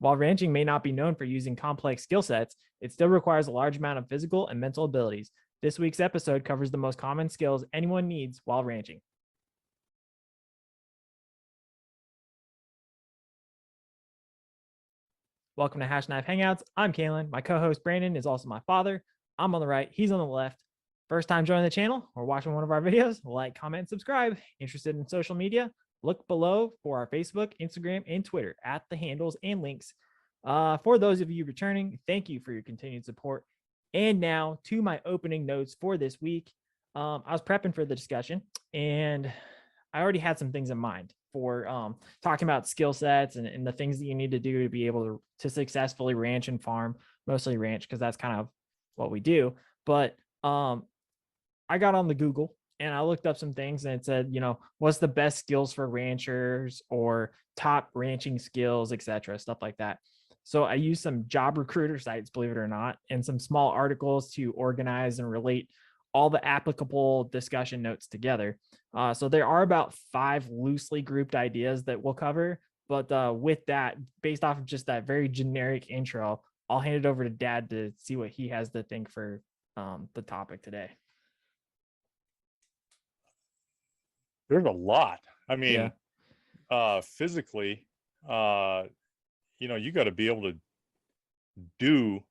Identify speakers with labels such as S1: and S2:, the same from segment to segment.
S1: While ranching may not be known for using complex skill sets, it still requires a large amount of physical and mental abilities. This week's episode covers the most common skills anyone needs while ranching. Welcome to Hashknife Hangouts. I'm Calen. My co-host Brandon is also my father. I'm on the right, he's on the left. First time joining the channel or watching one of our videos, like, comment, subscribe. Interested in social media? Look below for our Facebook, Instagram, and Twitter at the handles and links. For those of you returning, thank you for your continued support. And now to my opening notes for this week. I was prepping for the discussion and I already had some things in mind for talking about skill sets and the things that you need to do to be able to successfully ranch and farm, mostly ranch, because that's kind of what we do. But I got on the Google and I looked up some things and it said, what's the best skills for ranchers or top ranching skills, etc., stuff like that. So I used some job recruiter sites, believe it or not, and some small articles to organize and relate all the applicable discussion notes together. So there are about 5 loosely grouped ideas that we'll cover. But with that, based off of just that very generic intro, I'll hand it over to Dad to see what he has to think for the topic today.
S2: There's a lot. I mean, physically, you got to be able to do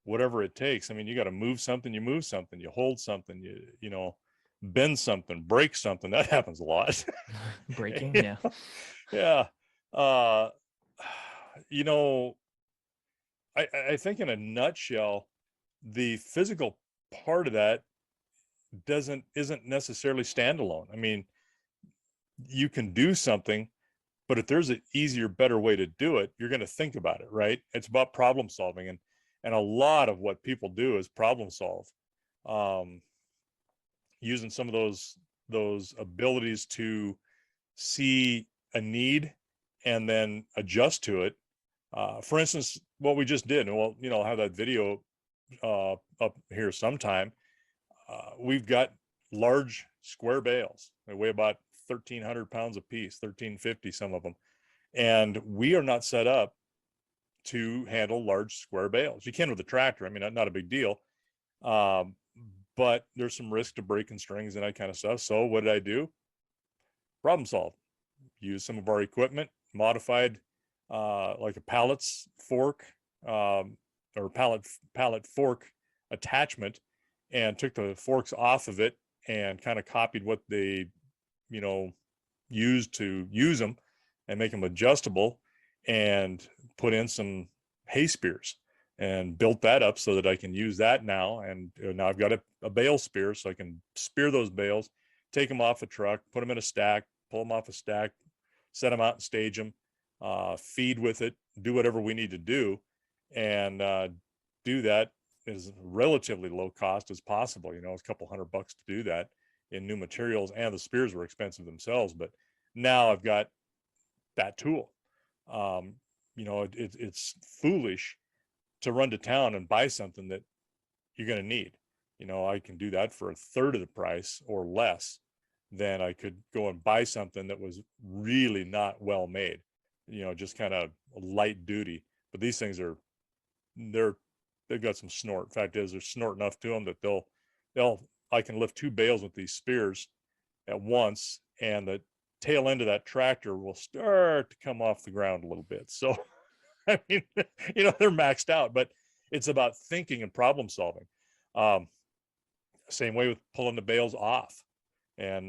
S2: whatever it takes. I mean, you got to move something, you move something, you hold something, you bend something, break something. That happens a lot.
S1: Breaking, yeah.
S2: Yeah. I think in a nutshell, the physical part of that isn't necessarily standalone. I mean, you can do something, but if there's an easier, better way to do it, you're going to think about it, right? It's about problem solving, and a lot of what people do is problem solve, using some of those abilities to see a need and then adjust to it. For instance, what we just did, and I'll have that video up here sometime. We've got large square bales. They weigh about 1,300 pounds a piece, 1,350, some of them. And we are not set up to handle large square bales. You can with a tractor. I mean, not a big deal. But there's some risk to breaking strings and that kind of stuff. So what did I do? Problem solve. Use some of our equipment, modified like a pallets fork or pallet fork attachment, and took the forks off of it and kind of copied what they used to use them and make them adjustable, and put in some hay spears and built that up so that I can use that now. And now I've got a bale spear, so I can spear those bales, take them off a truck, put them in a stack, pull them off a stack, set them out and stage them, feed with it, do whatever we need to do, and do that as relatively low cost as possible. It's a couple $100 to do that in new materials, and the spears were expensive themselves. But now I've got that tool. It's foolish to run to town and buy something that you're going to need. I can do that for a third of the price or less than I could go and buy something that was really not well made, just kind of light duty. But these things they've got some snort. Fact is, there's snort enough to them that I can lift 2 bales with these spears at once, and the tail end of that tractor will start to come off the ground a little bit. So, I mean, they're maxed out, but it's about thinking and problem solving. Same way with pulling the bales off and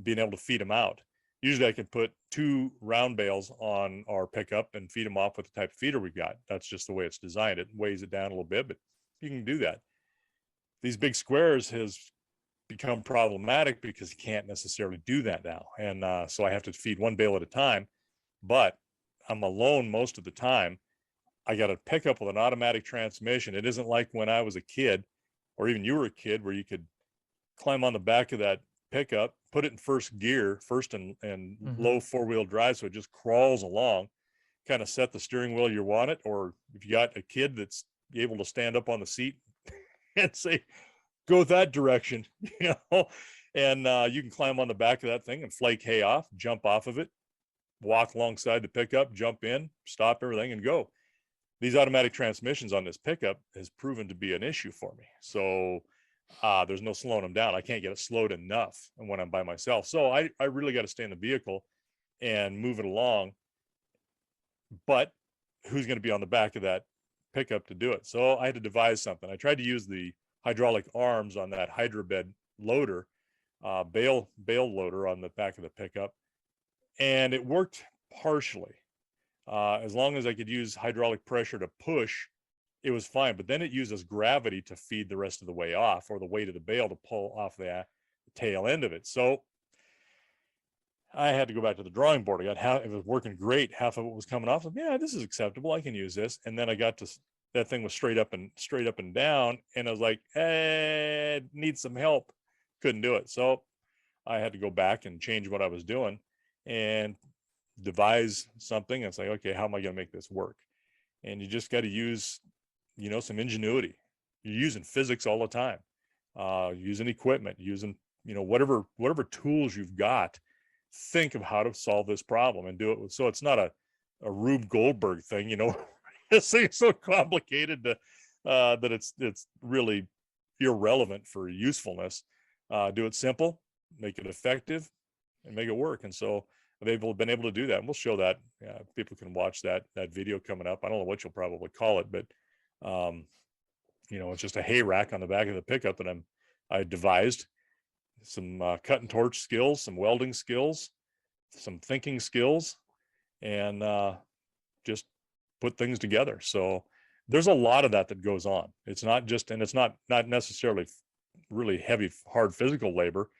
S2: being able to feed them out. Usually I can put 2 round bales on our pickup and feed them off with the type of feeder we've got. That's just the way it's designed. It weighs it down a little bit, but you can do that. These big squares has become problematic because you can't necessarily do that now. And so I have to feed 1 bale at a time, but I'm alone most of the time. I got a pickup with an automatic transmission. It isn't like when I was a kid, or even you were a kid, where you could climb on the back of that pickup, put it in first and low 4-wheel drive, so it just crawls along, kind of set the steering wheel you want it. Or if you got a kid that's able to stand up on the seat and say, go that direction, and you can climb on the back of that thing and flake hay off, jump off of it, walk alongside the pickup, jump in, stop everything, and go. These automatic transmissions on this pickup has proven to be an issue for me. So there's no slowing them down. I can't get it slowed enough when I'm by myself. So I really got to stay in the vehicle and move it along. But who's going to be on the back of that pickup to do it? So I had to devise something. I tried to use the hydraulic arms on that hydrobed loader, bale loader on the back of the pickup, and it worked partially. As long as I could use hydraulic pressure to push, it was fine. But then it uses gravity to feed the rest of the way off, or the weight of the bale to pull off the tail end of it. So I had to go back to the drawing board. It was working great. Half of it was coming off. Yeah, this is acceptable. I can use this. And then I got to that thing was straight up and down. And I was like, need some help. Couldn't do it. So I had to go back and change what I was doing and devise something. It's like, okay, how am I going to make this work? And you just got to use, some ingenuity. You're using physics all the time, using equipment, using, whatever tools you've got. Think of how to solve this problem and do it. So it's not a Rube Goldberg thing, This thing's so complicated that it's really irrelevant for usefulness. Do it simple, make it effective, and make it work. And so they've been able to do that. And we'll show that. People can watch that video coming up. I don't know what you'll probably call it, but it's just a hay rack on the back of the pickup that I devised. Some cut and torch skills, some welding skills, some thinking skills, and just put things together. So there's a lot of that goes on. It's not just, and it's not necessarily really heavy, hard physical labor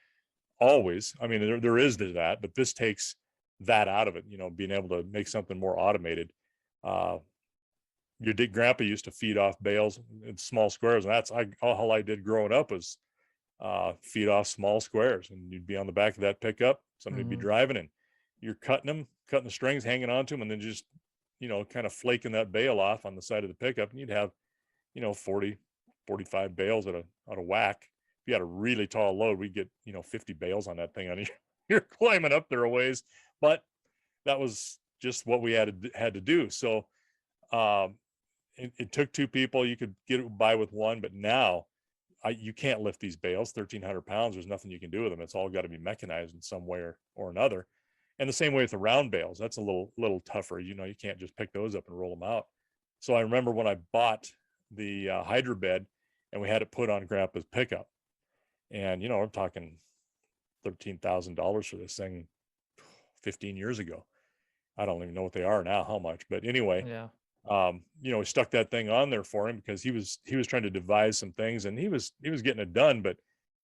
S2: always. I mean, there is that, but this takes that out of it, being able to make something more automated. Your grandpa used to feed off bales in small squares, and that's all I did growing up was feed off small squares, and you'd be on the back of that pickup, somebody would be driving, and you're cutting the strings, hanging onto them, and then just kind of flaking that bale off on the side of the pickup, and you'd have 40 45 bales at a whack. If you had a really tall load, we'd get 50 bales on that thing. You're climbing up there a ways, but that was just what we had to do. So it took two people. You could get by with one, but now you can't lift these bales 1,300 pounds. There's nothing you can do with them. It's all got to be mechanized in some way or another. And the same way with the round bales, that's a little tougher. You can't just pick those up and roll them out. So I remember when I bought the hydrobed and we had it put on Grandpa's pickup, and we're talking $13,000 for this thing 15 years ago. I don't even know what they are now, how much, but anyway,
S1: Yeah.
S2: We stuck that thing on there for him because he was trying to devise some things, and he was getting it done, but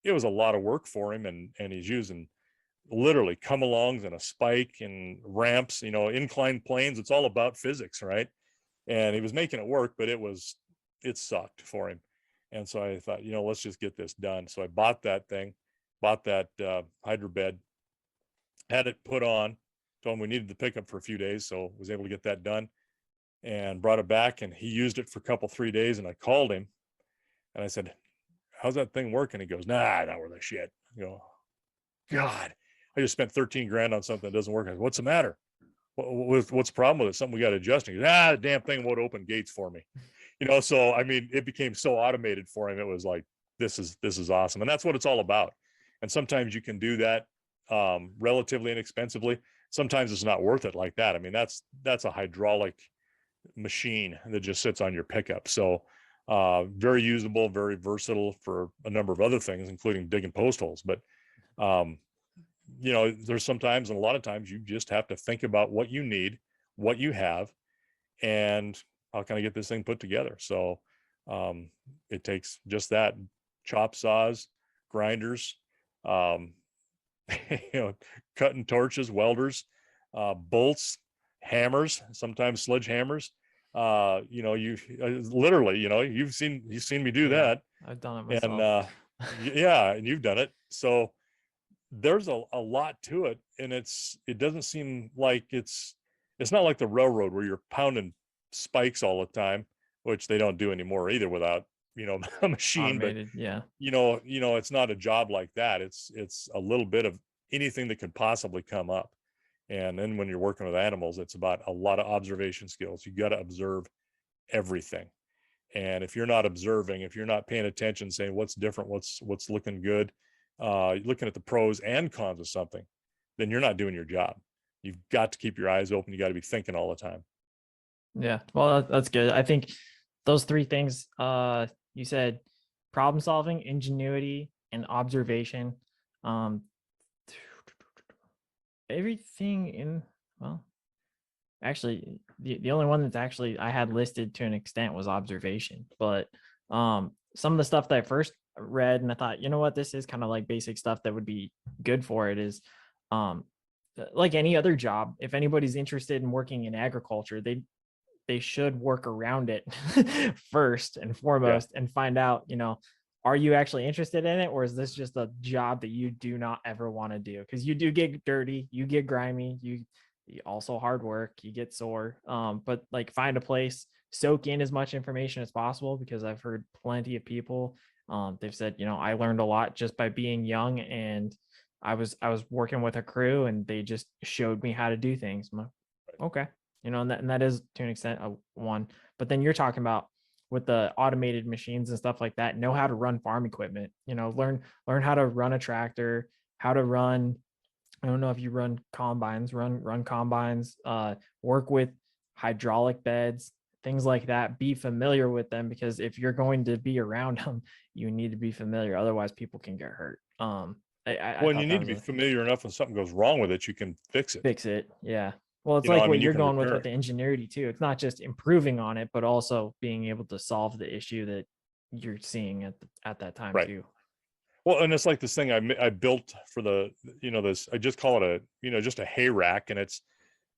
S2: it was a lot of work for him, and he's using literally come alongs and a spike and ramps, inclined planes. It's all about physics, right? And he was making it work, but it sucked for him. And so I thought, let's just get this done. So I bought that hydrobed, had it put on, told him we needed the pickup for a few days, so was able to get that done and brought it back, and he used it for a 3 days. And I called him and I said, how's that thing working? He goes, nah, not worth a shit. God, I just spent 13 grand on something that doesn't work. I said, what's the matter? What's the problem with it? Something we got to adjust. He goes, the damn thing won't open gates for me. So I mean, it became so automated for him. It was like, this is awesome. And that's what it's all about. And sometimes you can do that relatively inexpensively. Sometimes it's not worth it like that. I mean, that's a hydraulic machine that just sits on your pickup. So very usable, very versatile for a number of other things, including digging post holes. But there's sometimes, and a lot of times, you just have to think about what you need, what you have, and how can I get this thing put together. So it takes just that: chop saws, grinders, cutting torches, welders, bolts, hammers, sometimes sledgehammers. You literally, you've seen me do that.
S1: I've done it myself.
S2: And yeah, and you've done it. So there's a lot to it, and it doesn't seem like it's not like the railroad where you're pounding spikes all the time, which they don't do anymore either without a machine.
S1: Automated, but yeah,
S2: it's not a job like that. It's a little bit of anything that could possibly come up. And then when you're working with animals, it's about a lot of observation skills. You got to observe everything. And if you're not observing, if you're not paying attention, saying what's different, what's looking good, looking at the pros and cons of something, then you're not doing your job. You've got to keep your eyes open. You got to be thinking all the time.
S1: Yeah, well, that's good. I think those three things, you said problem solving, ingenuity, and observation. Um, everything in, well, actually, the only one that's actually I had listed to an extent was observation. But some of the stuff that I first read and I thought, you know what, this is kind of like basic stuff that would be good for it is like any other job. If anybody's interested in working in agriculture, they should work around it first and foremost and find out, you know, are you actually interested in it, or is this just a job that you do not ever want to do? Because you do get dirty, you get grimy, you also hard work, you get sore. But like find a place, soak in as much information as possible, because I've heard plenty of people, they've said, you know, I learned a lot just by being young, and I was working with a crew and they just showed me how to do things. I'm like, okay, you know, and that is to an extent a one. But then you're talking about with the automated machines and stuff like that, know how to run farm equipment, you know, learn how to run a tractor, how to run, I don't know if you run combines, run combines, work with hydraulic beds, things like that. Be familiar with them, because if you're going to be around them, you need to be familiar. Otherwise, people can get hurt. I
S2: Well, and you
S1: thought that
S2: need to
S1: was
S2: be
S1: a
S2: familiar enough when something goes wrong with it, you can fix it.
S1: fix it. Yeah. Well, it's
S2: You know,
S1: like
S2: I
S1: what
S2: mean, you
S1: you're
S2: can
S1: going
S2: repair
S1: with
S2: it.
S1: the ingenuity too. It's not just improving on it, but also being able to solve the issue that you're seeing at that time
S2: Right.
S1: too.
S2: Well, and it's like this thing I built for the, you know, this, I just call it a, you know, just a hay rack, and it's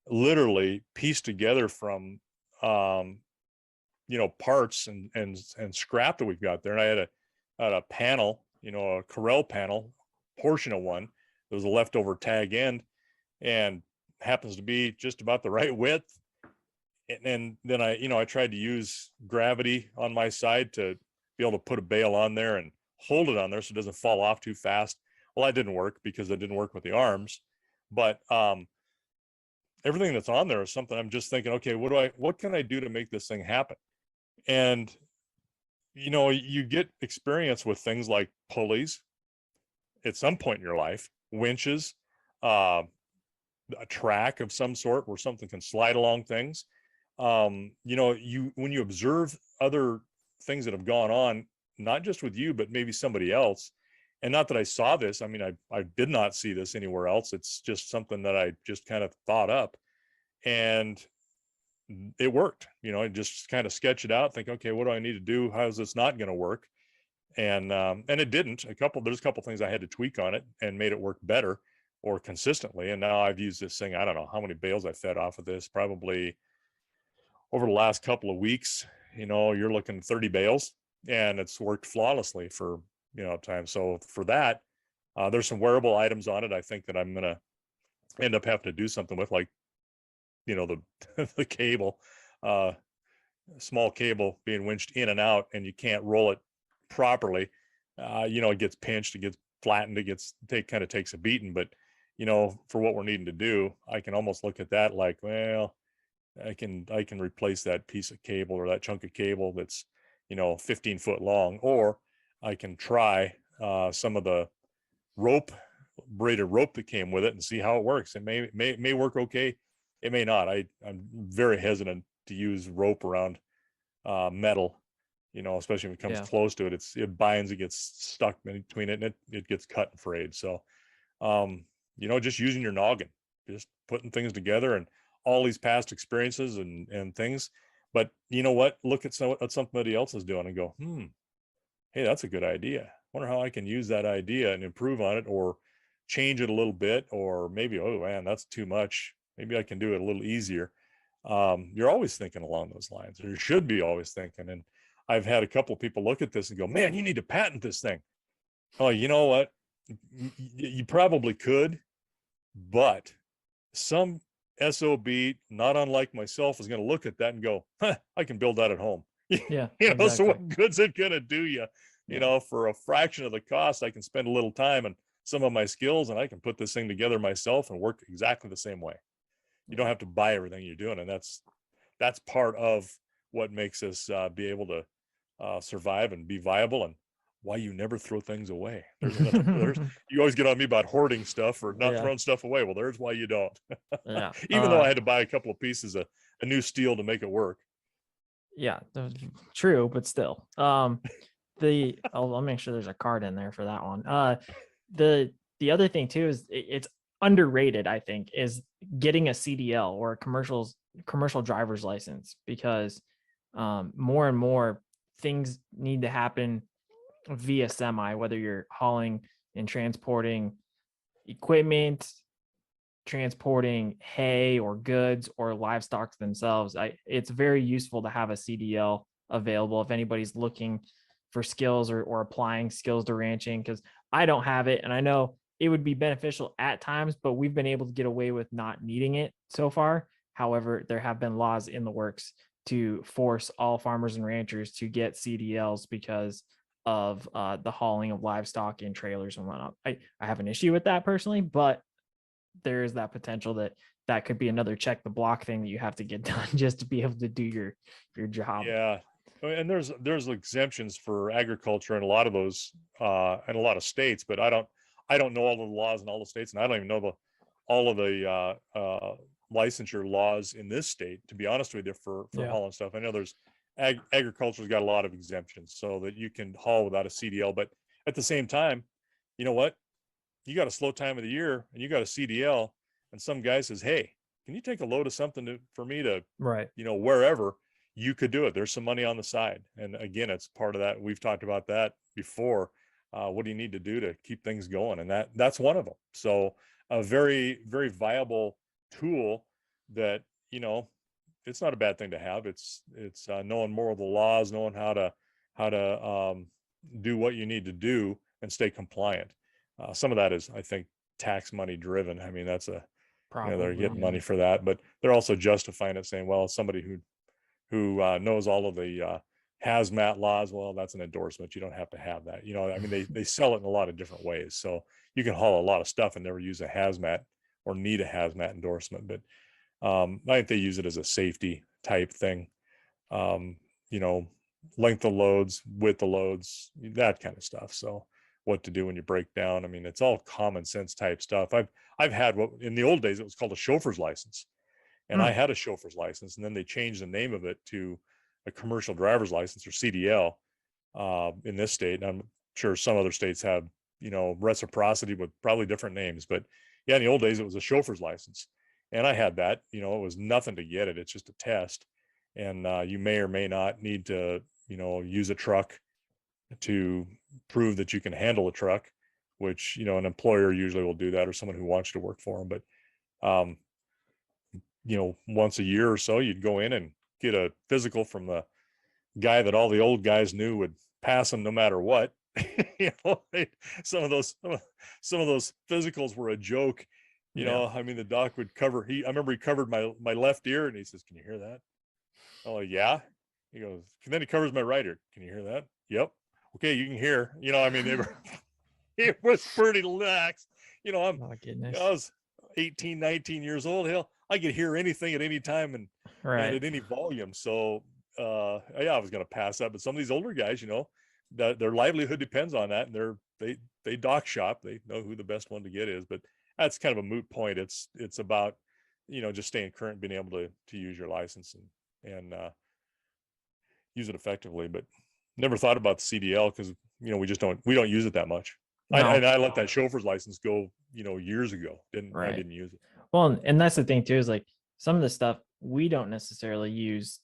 S2: literally pieced together from, you know, parts and scrap that we've got there. And I had a panel, you know, a Corel panel, portion of one. There was a leftover tag end, and happens to be just about the right width. And then I, you know, I tried to use gravity on my side to be able to put a bale on there and hold it on there so it doesn't fall off too fast. Well, that didn't work because it didn't work with the arms. But everything that's on there is something I'm just thinking, okay, what can I do to make this thing happen? And you know, you get experience with things like pulleys at some point in your life, winches, uh, a track of some sort where something can slide along things. You know, when you observe other things that have gone on, not just with you, but maybe somebody else. And not that I saw this, I mean, I did not see this anywhere else. It's just something that I just kind of thought up, and it worked. You know, I just kind of sketch it out, think, okay, what do I need to do? How is this not going to work? And it didn't. There's a couple things I had to tweak on it and made it work better or consistently. And now I've used this thing. I don't know how many bales I fed off of this, probably over the last couple of weeks. You know, you're looking 30 bales, and it's worked flawlessly for, you know, time. So for that, there's some wearable items on it, I think, that I'm going to end up having to do something with, like, you know, the the cable, uh, small cable being winched in and out, and you can't roll it properly. You know, it gets pinched, it gets flattened, kind of takes a beating. But, you know, for what we're needing to do, I can almost look at that like, well, I can replace that piece of cable or that chunk of cable that's, you know, 15-foot long, or I can try some of the braided rope that came with it and see how it works. It may work okay. It may not. I'm very hesitant to use rope around metal, you know, especially when it comes
S1: Yeah.
S2: close to it. It binds, it gets stuck between it, and it gets cut and frayed. So, you know, just using your noggin, just putting things together, and all these past experiences and things. But you know what? Look at what somebody else is doing and go, hey, that's a good idea. Wonder how I can use that idea and improve on it, or change it a little bit, or maybe, oh man, that's too much. Maybe I can do it a little easier. You're always thinking along those lines, or you should be always thinking. And I've had a couple of people look at this and go, man, you need to patent this thing. Oh, you know what? You probably could, but some SOB, not unlike myself, is going to look at that and go, huh, I can build that at home.
S1: Yeah.
S2: You know, so
S1: Exactly.
S2: what good's it going to do you? You
S1: Yeah.
S2: know, for a fraction of the cost, I can spend a little time and some of my skills and I can put this thing together myself and work exactly the same way. You don't have to buy everything you're doing. And that's part of what makes us be able to survive and be viable, and why you never throw things away. You always get on me about hoarding stuff or not
S1: Yeah.
S2: throwing stuff away. Well, there's why you don't.
S1: Yeah.
S2: Even though I had to buy a couple of pieces of a new steel to make it work.
S1: Yeah, true, but still. I'll make sure there's a card in there for that one. The other thing too is it's underrated, I think, is getting a CDL or a commercial driver's license, because more and more things need to happen via semi, whether you're hauling and transporting equipment, transporting hay or goods or livestock themselves. It's very useful to have a CDL available if anybody's looking for skills or applying skills to ranching, because I don't have it, and I know it would be beneficial at times, but we've been able to get away with not needing it so far. However, there have been laws in the works to force all farmers and ranchers to get CDLs because of the hauling of livestock in trailers and whatnot. I have an issue with that personally, but there is that potential that could be another check the block thing that you have to get done just to be able to do your job.
S2: Yeah. And there's exemptions for agriculture in a lot of those in a lot of states, but I don't know all the laws in all the states, and I don't even know all of the licensure laws in this state, to be honest with you, for
S1: Yeah.
S2: hauling stuff. I know there's agriculture's got a lot of exemptions so that you can haul without a CDL, but at the same time, you know what? You got a slow time of the year and you got a CDL, and some guy says, hey, can you take a load of something for me to,
S1: Right.
S2: wherever, you could do it. There's some money on the side. And again, it's part of that. We've talked about that before. What do you need to do to keep things going? And that's one of them. So a very, very viable tool that, it's not a bad thing to have. It's knowing more of the laws, knowing how to do what you need to do and stay compliant. Some of that is, I think, tax money driven. I mean, that's they're getting money for that, but they're also justifying it, saying, well, somebody who knows all of the hazmat laws, well, that's an endorsement. You don't have to have that. I mean, they sell it in a lot of different ways. So you can haul a lot of stuff and never use a hazmat or need a hazmat endorsement. But I think they use it as a safety type thing. Length of loads, width of loads, that kind of stuff. So what to do when you break down. I mean, it's all common sense type stuff. I've had what in the old days it was called a chauffeur's license. And I had a chauffeur's license, and then they changed the name of it to a commercial driver's license, or CDL, in this state. And I'm sure some other states have, reciprocity with probably different names. But yeah, in the old days, it was a chauffeur's license. And I had that. It was nothing to get it. It's just a test. And you may or may not need to, use a truck to prove that you can handle a truck, which, an employer usually will do that, or someone who wants you to work for them. But once a year or so, you'd go in and get a physical from the guy that all the old guys knew would pass them no matter what. Some of those physicals were a joke. I mean, the doc would cover, I remember he covered my left ear, and he says, can you hear that? Oh, yeah. He goes, and then he covers my right ear. Can you hear that? Yep. Okay, you can hear. I mean, they were, it was pretty lax. I was 18, 19 years old. Hell, I could hear anything at any time and at any volume. So yeah, I was going to pass that. But some of these older guys, that their livelihood depends on that, and they dock shop. They know who the best one to get is. But that's kind of a moot point. It's about just staying current, being able to use your license and use it effectively. But never thought about the CDL because we don't use it that much. No. I let that chauffeur's license go years ago. I didn't use it.
S1: Well, and that's the thing too, is like some of the stuff we don't necessarily use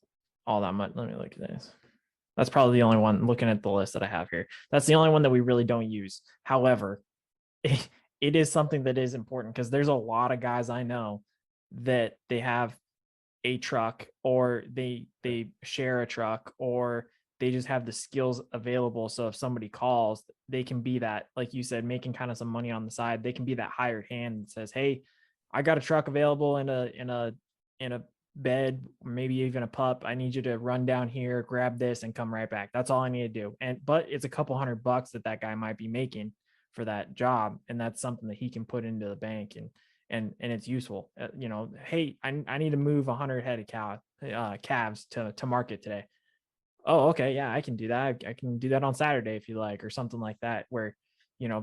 S1: all that much. Let me look at this. That's probably the only one, looking at the list that I have here. That's the only one that we really don't use. However, it is something that is important, because there's a lot of guys I know that they have a truck, or they share a truck, or they just have the skills available. So if somebody calls, they can be that, like you said, making kind of some money on the side. They can be that hired hand that says, hey, I got a truck available in a bed, maybe even a pup. I need you to run down here, grab this, and come right back. That's all I need to do. But it's a couple $100 that guy might be making for that job, and that's something that he can put into the bank, and it's useful. Hey, I need to move 100 head of calves to market today. Oh, okay, yeah, I can do that. I can do that on Saturday if you like, or something like that, where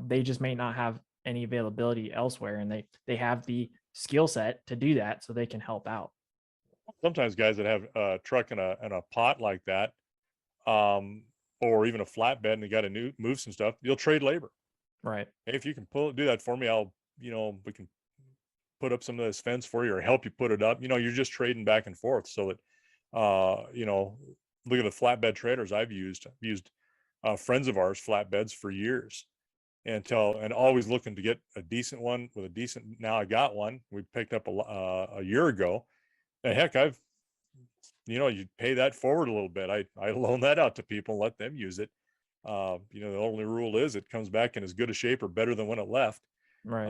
S1: they just may not have any availability elsewhere, and they have the skill set to do that, so they can help out.
S2: Sometimes guys that have a truck and a pot like that, or even a flatbed, and they got to move some stuff, you'll trade labor.
S1: Right.
S2: Hey, if you can do that for me, we can put up some of this fence for you or help you put it up. You're just trading back and forth. So that, look at the flatbed trailers I've used. Friends of ours flatbeds for years, and always looking to get a decent one with a decent. Now I got one we picked up a year ago. And heck, you pay that forward a little bit. I loan that out to people, let them use it. The only rule is it comes back in as good a shape or better than when it left.
S1: Right.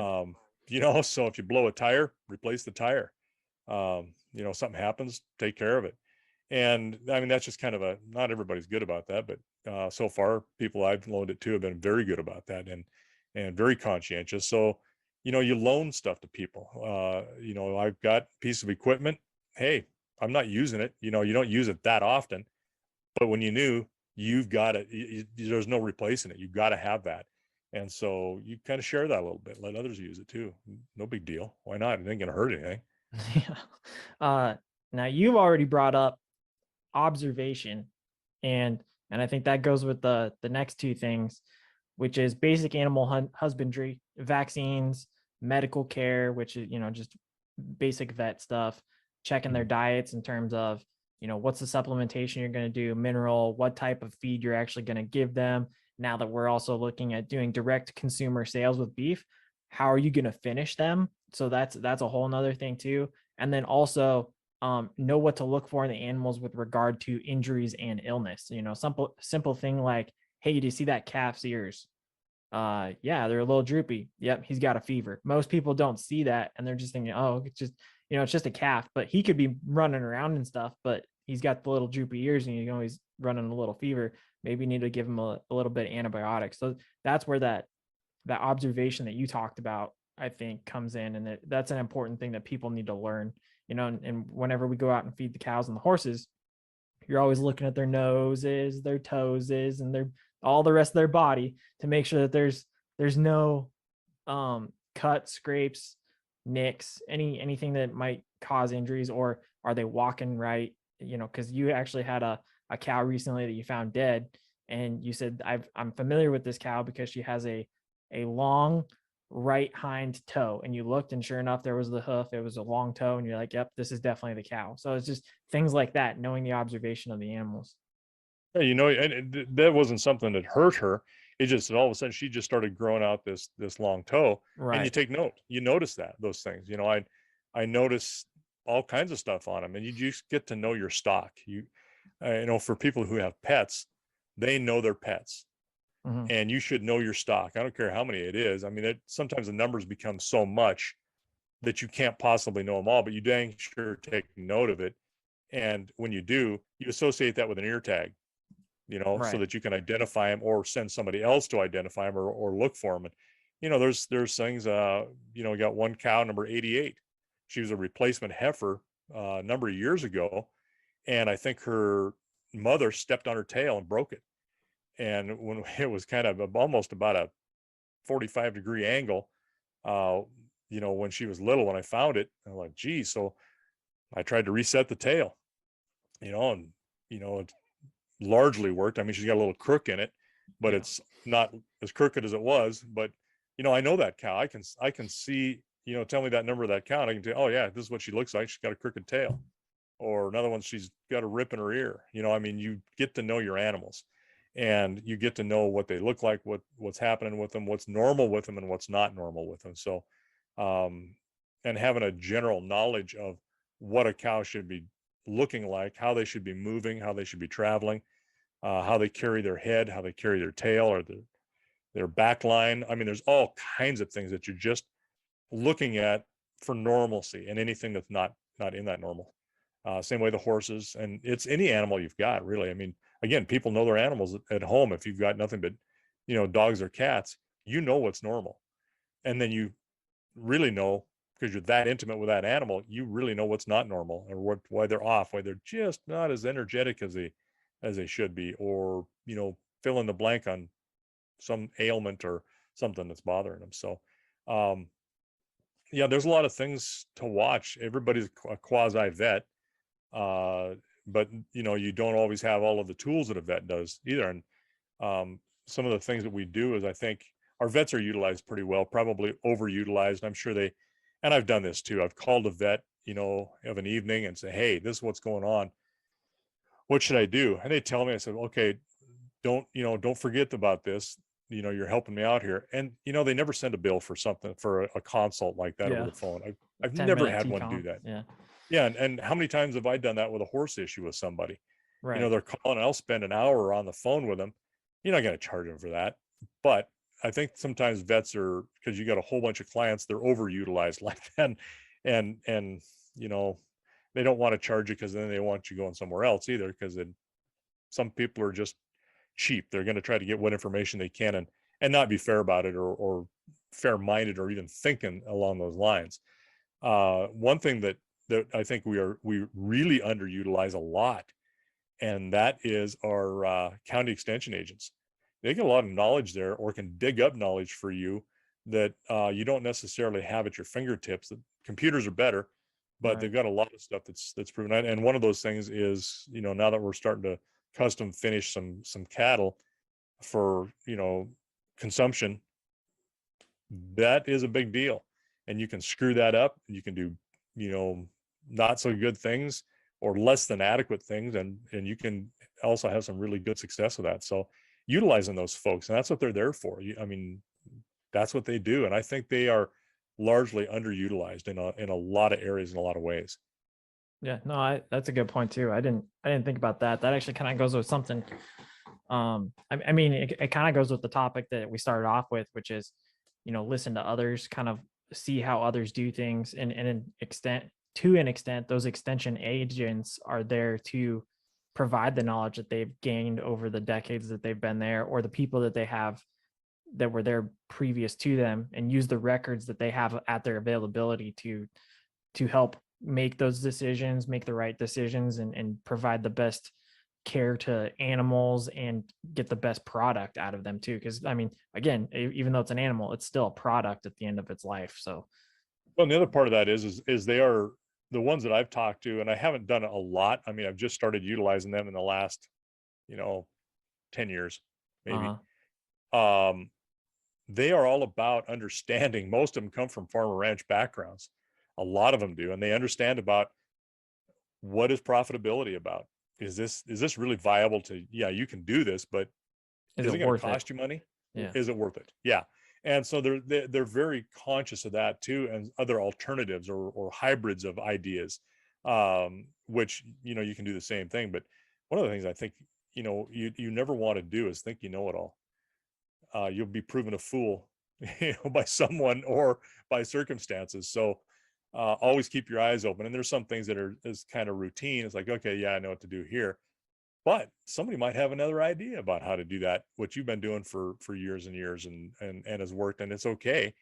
S2: So if you blow a tire, replace the tire. Something happens, take care of it. And I mean, that's just kind of not everybody's good about that, but so far people I've loaned it to have been very good about that, and very conscientious. So, you loan stuff to people. I've got a piece of equipment. Hey, I'm not using it. You don't use it that often, but when you've got it, there's no replacing it. You've got to have that. And so you kind of share that a little bit, let others use it too. No big deal. Why not? It ain't going to hurt anything.
S1: Yeah. Now you've already brought up observation, and I think that goes with the next two things, which is basic animal husbandry, vaccines, medical care, which is just basic vet stuff, checking their diets in terms of what's the supplementation you're going to do, mineral, what type of feed you're actually going to give them. Now that we're also looking at doing direct consumer sales with beef, how are you going to finish them? So that's a whole nother thing too. And then also know what to look for in the animals with regard to injuries and illness. Simple thing like, hey, do you see that calf's ears? Yeah, they're a little droopy. Yep, he's got a fever. Most people don't see that, and they're just thinking, oh, it's just a calf, but he could be running around and stuff, but he's got the little droopy ears, and he's running a little fever. Maybe you need to give him a little bit of antibiotics. So that's where that observation that you talked about, I think, comes in, and that's an important thing that people need to learn. And whenever we go out and feed the cows and the horses, you're always looking at their noses, their toeses, and all the rest of their body to make sure that there's no cuts, scrapes, nicks, anything that might cause injuries, or are they walking right? Because you actually had a cow recently that you found dead, and you said, I'm familiar with this cow because she has a long right hind toe, and you looked, and sure enough, there was the hoof. It was a long toe, and you're like, yep, this is definitely the cow. So it's just things like that, knowing the observation of the animals.
S2: Yeah, and that wasn't something that hurt her. It just all of a sudden she just started growing out this long toe, and you
S1: Right.
S2: take note. You notice those things. I notice all kinds of stuff on them, and you just get to know your stock. For people who have pets, they know their pets,
S1: Mm-hmm.
S2: and you should know your stock. I don't care how many it is. I mean, sometimes the numbers become so much that you can't possibly know them all, but you dang sure take note of it. And when you do, you associate that with an ear tag, so
S1: Right.
S2: that you can identify them or send somebody else to identify them, or look for them. And, there's things, we got one cow, number 88. She was a replacement heifer a number of years ago. And I think her mother stepped on her tail and broke it. And when it was kind of almost about a 45-degree angle, when she was little, when I found it, I'm like, geez. So I tried to reset the tail, and, it largely worked. I mean, she's got a little crook in it, but
S1: Yeah.
S2: it's not as crooked as it was. But, I know that cow. I can see, tell me that number of that cow, and I can tell, oh yeah, this is what she looks like. She's got a crooked tail. Or another one, she's got a rip in her ear. I mean, you get to know your animals, and you get to know what they look like, what's happening with them, what's normal with them, and what's not normal with them. So, and having a general knowledge of what a cow should be looking like, how they should be moving, how they should be traveling, how they carry their head, how they carry their tail, or their back line. I mean, there's all kinds of things that you're just looking at for normalcy, and anything that's not in that normal. Same way the horses, and it's any animal you've got, really. I mean, again, people know their animals at home. If you've got nothing but, dogs or cats, you know what's normal. And then you really know, because you're that intimate with that animal, you really know what's not normal, or why they're off, why they're just not as energetic as they should be, or fill in the blank on some ailment or something that's bothering them. So um yeah, there's a lot of things to watch. Everybody's a quasi vet, uh but you don't always have all of the tools that a vet does either. And some of the things that we do is, I think our vets are utilized pretty well, probably overutilized. I'm sure and I've done this too. I've called a vet, of an evening and say, hey, this is what's going on. What should I do? And they tell me. I said, okay, don't forget about this. You're helping me out here. And, they never send a bill for something, for a consult like that over
S1: Yeah.
S2: the phone. I've
S1: 10
S2: never
S1: minute
S2: had one do
S1: T-con.
S2: that.
S1: Yeah.
S2: Yeah. And how many times have I done that with a horse issue with somebody?
S1: Right.
S2: They're calling, I'll spend an hour on the phone with them. You're not going to charge them for that. But I think sometimes vets are, because you got a whole bunch of clients, they're overutilized like that. And, they don't want to charge you, because then they want you going somewhere else either. Because some people are just cheap. They're going to try to get what information they can, and not be fair about it, or fair minded, or even thinking along those lines. One thing that I think we really underutilize a lot, and that is our county extension agents. They get a lot of knowledge there, or can dig up knowledge for you that you don't necessarily have at your fingertips. The computers are better, but
S1: Right.
S2: they've got a lot of stuff that's proven. And one of those things is, now that we're starting to custom finish some cattle for consumption, that is a big deal. And you can screw that up, and you can do not so good things, or less than adequate things, and you can also have some really good success with that. So utilizing those folks, and that's what they're there for. I mean, that's what they do. And I think they are largely underutilized in a lot of areas, in a lot of ways.
S1: Yeah. No, that's a good point too. I didn't think about that. That actually kind of goes with something. I mean, it kind of goes with the topic that we started off with, which is, listen to others, kind of see how others do things, and to an extent, those extension agents are there to provide the knowledge that they've gained over the decades that they've been there, or the people that they have that were there previous to them, and use the records that they have at their availability to help make those decisions, make the right decisions, and provide the best care to animals and get the best product out of them too. Because I mean, again, even though it's an animal, it's still a product at the end of its life. So
S2: Well, and the other part of that is they are the ones that I've talked to, and I haven't done it a lot. I mean, I've just started utilizing them in the last, you know, 10 years, maybe.
S1: uh
S2: Um, they are all about understanding. Most of them come from farm and ranch backgrounds. A lot of them do, and they understand about what is profitability about. Is this really viable to, yeah, you can do this, but
S1: is
S2: is
S1: it
S2: it going to
S1: worth it?
S2: cost you money?
S1: Yeah.
S2: Is it worth it? Yeah. And so they're very conscious of that too, and other alternatives, or hybrids of ideas, which you can do the same thing. But one of the things I think you never want to do is think you know it all. You'll be proven a fool, by someone or by circumstances. So always keep your eyes open. And there's some things that are is kind of routine. It's like, okay, yeah, I know what to do here, but somebody might have another idea about how to do that, what you've been doing for years and years, and has worked, and it's okay.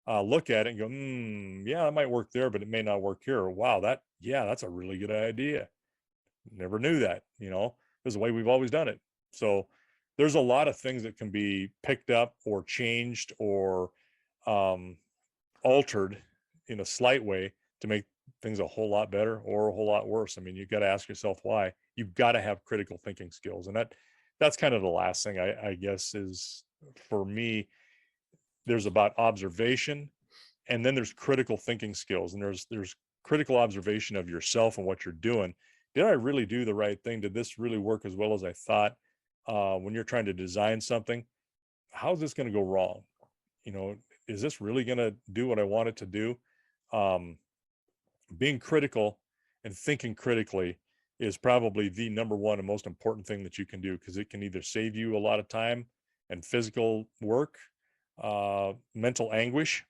S2: Look at it and go, yeah, that might work there, but it may not work here. Or, wow, that's a really good idea. Never knew that. This is the way we've always done it. So there's a lot of things that can be picked up or changed, or um, altered in a slight way to make things a whole lot better or a whole lot worse. I mean, you've got to ask yourself why. You've got to have critical thinking skills. And that's kind of the last thing I guess is, for me, there's about observation, and then there's critical thinking skills, and there's critical observation of yourself and what you're doing. Did I really do the right thing? Did this really work as well as I thought? When you're trying to design something, how's this going to go wrong? you know is this really going to do what I want it to do? um Being critical and thinking critically is probably the number one and most important thing that you can do, because it can either save you a lot of time and physical work, mental anguish,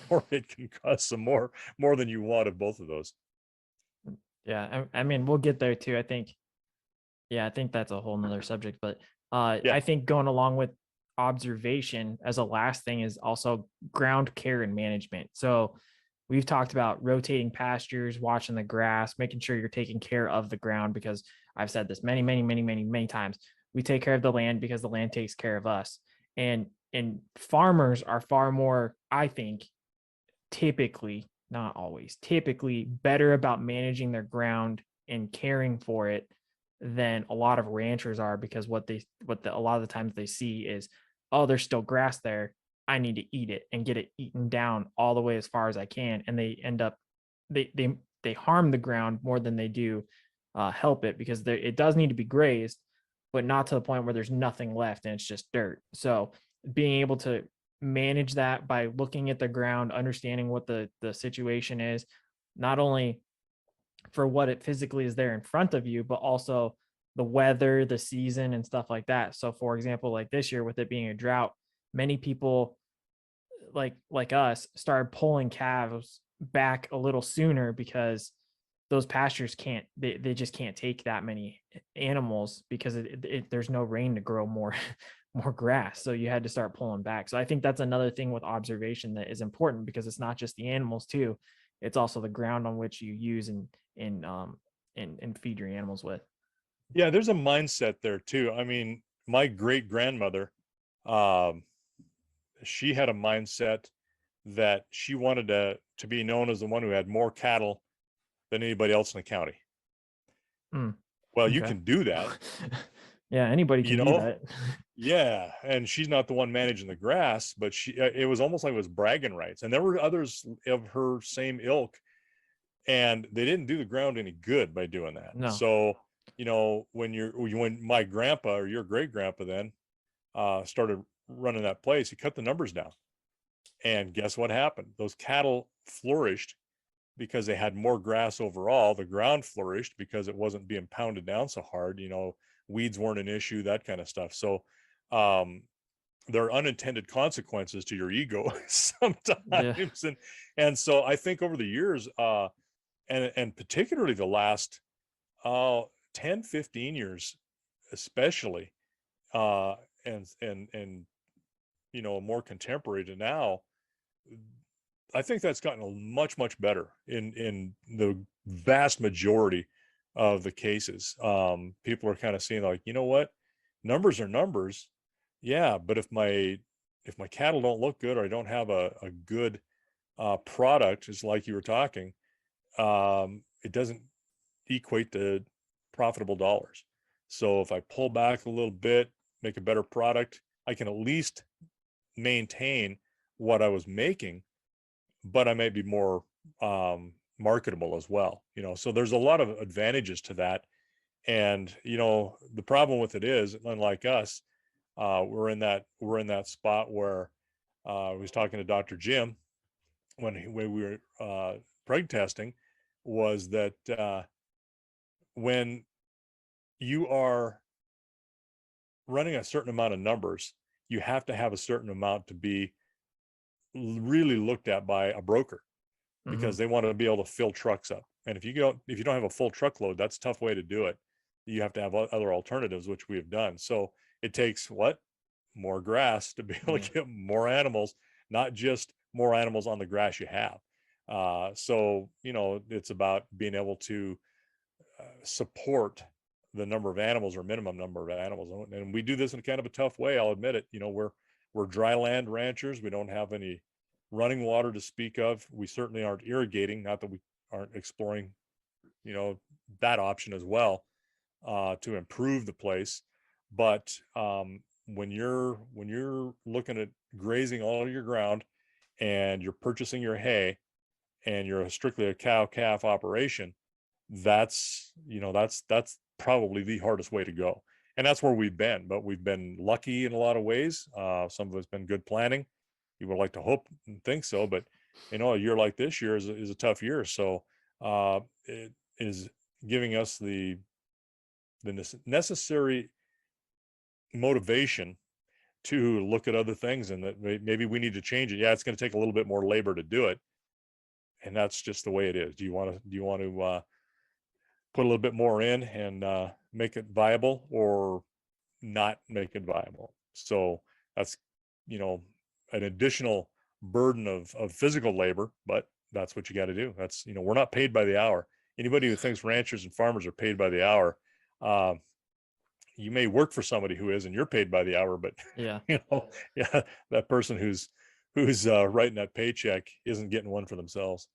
S2: or it can cause some more than you want of both of those.
S1: Yeah. I mean, we'll get there too. I think, yeah, I think that's a whole nother subject, but
S2: Yeah.
S1: I think going along with observation as a last thing is also ground care and management. So we've talked about rotating pastures, watching the grass, making sure you're taking care of the ground, because I've said this many times. We take care of the land because the land takes care of us. And farmers are far more, I think, typically, not always, typically better about managing their ground and caring for it than a lot of ranchers are, because a lot of the times they see is, oh, there's still grass there. I need to eat it and get it eaten down all the way as far as I can. And they end up, they harm the ground more than they do help it, because it does need to be grazed, but not to the point where there's nothing left and it's just dirt. So being able to manage that by looking at the ground, understanding what the situation is, not only for what it physically is there in front of you, but also the weather, the season, and stuff like that. So for example, like this year with it being a drought, many people like us started pulling calves back a little sooner, because those pastures they just can't take that many animals, because there's no rain to grow more more grass. So you had to start pulling back. So I think that's another thing with observation that is important, because it's not just the animals too, it's also the ground on which you use and feed your animals with.
S2: Yeah, there's a mindset there too. I mean, my great grandmother, um, she had a mindset that she wanted to be known as the one who had more cattle than anybody else in the county.
S1: Mm,
S2: Well, you
S1: okay.
S2: can do that,
S1: Yeah, anybody
S2: you
S1: can do
S2: know?
S1: that.
S2: Yeah, and she's not the one managing the grass, but it was almost like it was bragging rights. And there were others of her same ilk, and they didn't do the ground any good by doing that.
S1: No.
S2: So, when my grandpa, or your great grandpa then, started running that place, he cut the numbers down. And guess what happened? Those cattle flourished because they had more grass overall. The ground flourished because it wasn't being pounded down so hard. Weeds weren't an issue, that kind of stuff. So, um, there are unintended consequences to your ego
S1: Yeah.
S2: sometimes. And so I think over the years, and particularly the last 10, 15 years, especially, uh, and more contemporary to now, I think that's gotten much better in the vast majority of the cases. People are kind of seeing, like, you know what, numbers are numbers. Yeah, but if my cattle don't look good, or I don't have a good product, is like you were talking, it doesn't equate to profitable dollars. So if I pull back a little bit, make a better product, I can at least maintain what I was making, but I may be more marketable as well. So there's a lot of advantages to that. And the problem with it is, unlike us, we're in that spot where I was talking to Dr. Jim when we were preg testing, was that when you are running a certain amount of numbers, you have to have a certain amount to be really looked at by a broker,
S1: Mm-hmm.
S2: because they want to be able to fill trucks up. And if you don't have a full truckload, that's a tough way to do it. You have to have other alternatives, which we have done. So it takes more grass to be able
S1: Yeah.
S2: to get more animals, not just more animals on the grass you have. So it's about being able to support the number of animals, or minimum number of animals. And we do this in kind of a tough way, I'll admit it. We're dry land ranchers. We don't have any running water to speak of. We certainly aren't irrigating, not that we aren't exploring that option as well, to improve the place. But when you're looking at grazing all of your ground, and you're purchasing your hay, and you're strictly a cow calf operation, that's probably the hardest way to go. And that's where we've been. But we've been lucky in a lot of ways. Some of it's been good planning. You would like to hope and think so, but a year like this year is a tough year. So it is giving us the necessary motivation to look at other things, and that maybe we need to change it. Yeah, it's going to take a little bit more labor to do it, and that's just the way it is. Do you want to put a little bit more in and make it viable, or not make it viable? So that's, you know, an additional burden of physical labor, but that's what you got to do. That's, you know, we're not paid by the hour. Anybody who thinks ranchers and farmers are paid by the hour, you may work for somebody who is, and you're paid by the hour, but
S1: Yeah.
S2: you know, yeah, that person who's writing that paycheck isn't getting one for themselves.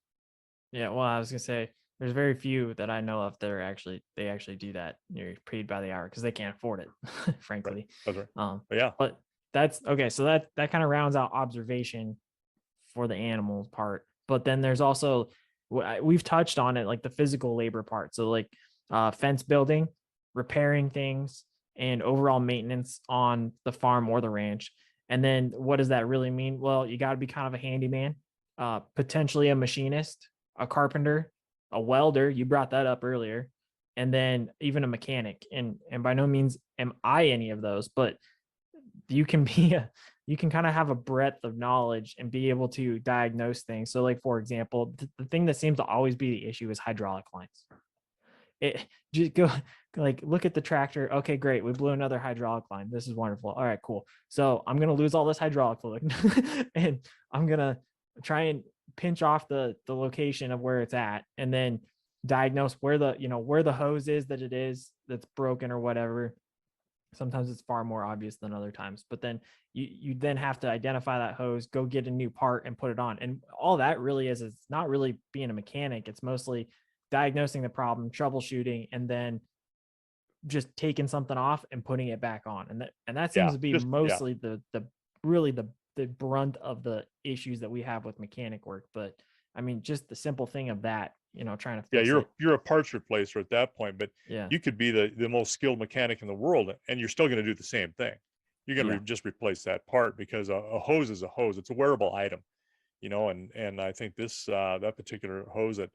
S1: Yeah. Well, I was gonna say there's very few that I know of that are they actually do that. You're paid by the hour because they can't afford it,
S2: Right.
S1: frankly.
S2: That's right.
S1: Um,
S2: But yeah,
S1: but that's okay. So that kind of rounds out observation for the animals part. But then there's also we've touched on it, like the physical labor part. So like fence building, repairing things, and overall maintenance on the farm or the ranch. And then what does that really mean? Well, you got to be kind of a handyman, potentially a machinist, a carpenter, a welder. You brought that up earlier, and then even a mechanic. And by no means am I any of those, but you can be a you can kind of have a breadth of knowledge and be able to diagnose things. So like for example, the thing that seems to always be the issue is hydraulic lines. It just go like look at the tractor. Okay, great. We blew another hydraulic line. This is wonderful. All right, cool. So I'm gonna lose all this hydraulic fluid and I'm gonna try and pinch off the location of where it's at and then diagnose where the hose is that's broken or whatever. Sometimes it's far more obvious than other times, but then you then have to identify that hose, go get a new part and put it on. And all that really is it's not really being a mechanic. It's mostly diagnosing the problem, troubleshooting, and then just taking something off and putting it back on. And that seems
S2: yeah,
S1: to be
S2: just yeah,
S1: mostly the brunt of the issues that we have with mechanic work. But I mean, just the simple thing of that, trying to
S2: yeah.
S1: fix it.
S2: You're a parts replacer at that point, but
S1: Yeah.
S2: you could be the most skilled mechanic in the world, and you're still going to do the same thing. You're going to
S1: Yeah.
S2: just replace that part because a hose is a hose. It's a wearable item, you know. And I think this that particular hose that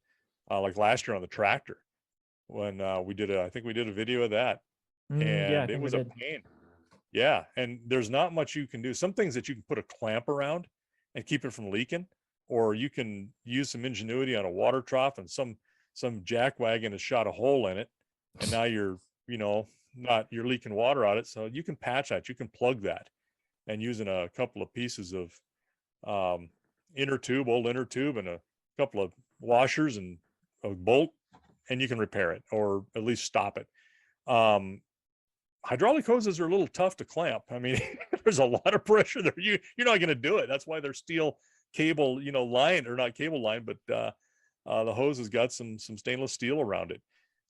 S2: like last year on the tractor when I think we did a video of that,
S1: Yeah, I
S2: and it
S1: think we
S2: was a
S1: did.
S2: pain. Yeah, and there's not much you can do. Some things that you can put a clamp around and keep it from leaking, or you can use some ingenuity on a water trough and some jackwagon has shot a hole in it, and now you know, you're leaking water out it. So you can patch that, you can plug that, and using a couple of pieces of old inner tube, and a couple of washers and a bolt, and you can repair it or at least stop it. Um, Hydraulic hoses are a little tough to clamp. I mean, there's a lot of pressure there. You're not going to do it. That's why they're steel cable, you know, line, or not cable line, but the hose has got some stainless steel around it.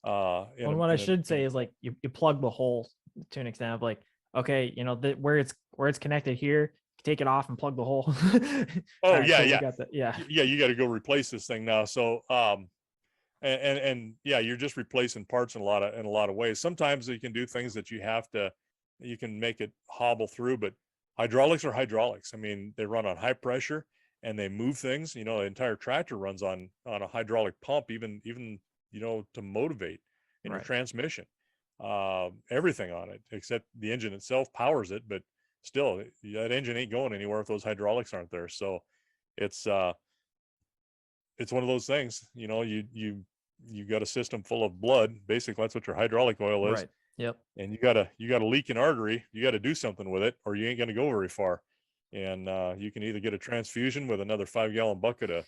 S1: Well, what I should say is like you plug the hole to an extent of like, okay, where it's connected here, take it off and plug the hole. All
S2: Oh
S1: right,
S2: yeah,
S1: cool. We
S2: yeah,
S1: got that. Yeah.
S2: yeah. You got to go replace this thing now. So and yeah, you're just replacing parts in a lot of ways. Sometimes you can do things that you can make it hobble through, but hydraulics are hydraulics. I mean, they run on high pressure and they move things. You know, the entire tractor runs on a hydraulic pump, even you know, to motivate in your
S1: Right.
S2: transmission. Everything on it except the engine itself powers it, but still, that engine ain't going anywhere if those hydraulics aren't there. So it's one of those things, you know, you got a system full of blood. Basically, that's what your hydraulic oil is.
S1: Right. Yep.
S2: And you got a leak in artery. You got to do something with it, or you ain't going to go very far. And you can either get a transfusion with another 5-gallon bucket of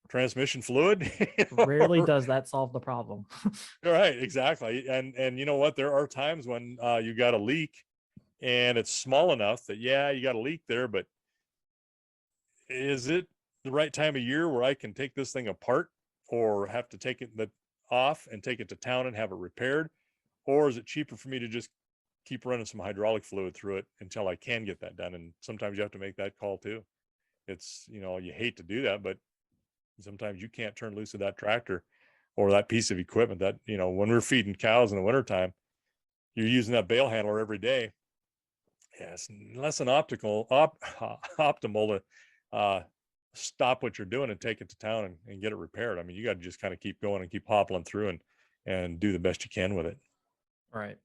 S2: transmission fluid.
S1: Rarely does that solve the problem.
S2: Right, exactly. And you know what? There are times when you got a leak, and it's small enough that yeah, you got a leak there, but is it the right time of year where I can take this thing apart, or have to take it off and take it to town and have it repaired? Or is it cheaper for me to just keep running some hydraulic fluid through it until I can get that done? And sometimes you have to make that call too. It's, you know, you hate to do that, but sometimes you can't turn loose of that tractor or that piece of equipment that, you know, when we're feeding cows in the wintertime, you're using that bale handler every day. Yeah, it's less than optimal to stop what you're doing and take it to town and get it repaired. I mean, you got to just kind of keep going and keep hoppling through and do the best you can with it.
S1: Right.